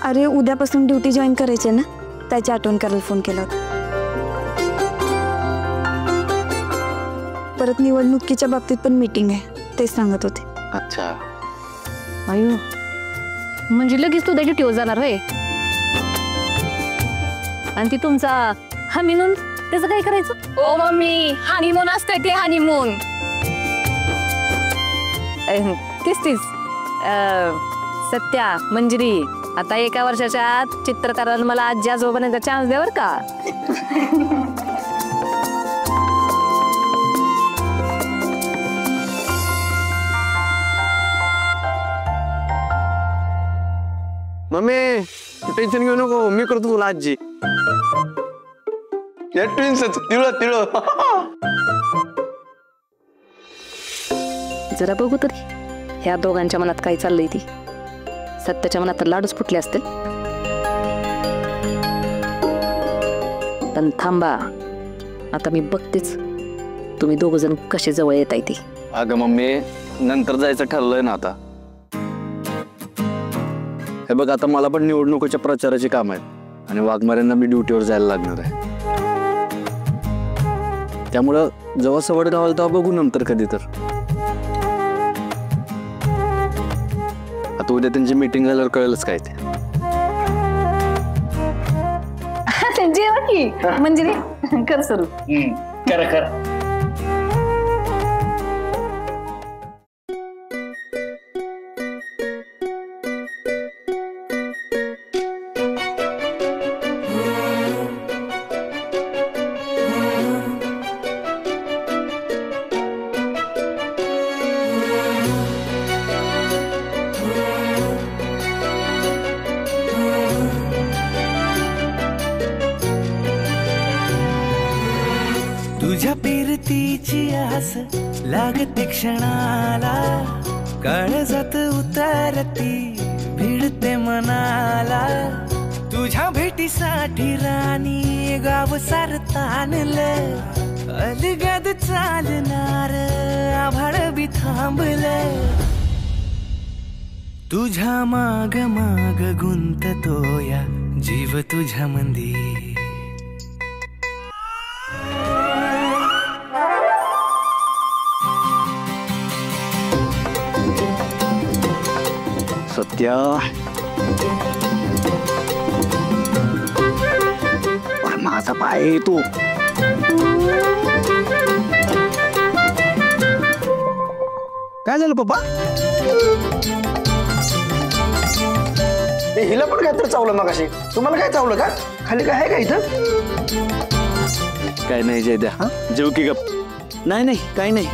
अरे उद्यापासून duty join करायची ना, त्याची आठवण करायला फोन केला होता. परत निवडणुकीच्या बाबतीत पण मीटिंग आहे, ते सांगत होते. अच्छा. अयो, म्हणजे लगेच तू त्याची ड्युटीवर जाणार होय? आणि ती तुमचा हनीमून त्याचं काय करायचं? ओ मम्मी, हनीमून असते ते हनीमून. तीच सत्या, मंजिरी, आता एका वर्षाच्या आत चित्रकाराला मला आजी आजोबा बनायचा चान्स द्यावर का? मम्मी तू टेन्शन घेऊ नको, मी करतो तुला आजी. या ट्विन्सच तिळ तिळ. जरा बघू तरी ह्या दोघांच्या मनात काय चाललंय. ती सत्याच्या मनात तर लाडूच फुटले असतील. पण थांबा, आता मी बघतेच तुम्ही दोघ जण कसे जवळ येत आहे ती. अगं मम्मी, नंतर जायचं ठरलंय ना आता. हे बघ, आता मला पण निवडणुकीच्या प्रचाराची काम आहेत आणि वाघमाऱ्यांना मी ड्युटीवर जायला लागणार आहे. त्यामुळं जेव्हा सवड गावाला तेव्हा बघू नंतर कधी तर. आता उद्या त्यांची मीटिंग झाल्यावर कळेलच काय ते. जेव्हा की म्हणजे कर सुरू. कर कर. तुझ्या फिरतीची आस लागते क्षणाला, काळजात उतरती भिडते मनाला. तुझ्या भेटीसाठी राणी गाव सार ताणलं, अलगद चालणार आभाळ बी थांबलं. तुझ्या माग माग गुंततो या जीव तुझ्या मंदी. सत्या, माझा पाय आहे तू. काय झालं पप्पा? हिला पण काय तर चावलं मगाशी. तुम्हाला काय चावलं का? खाली काय आहे का इथं? काय नाही जय द्या, जेव की गप. नाही नाही, काय नाही.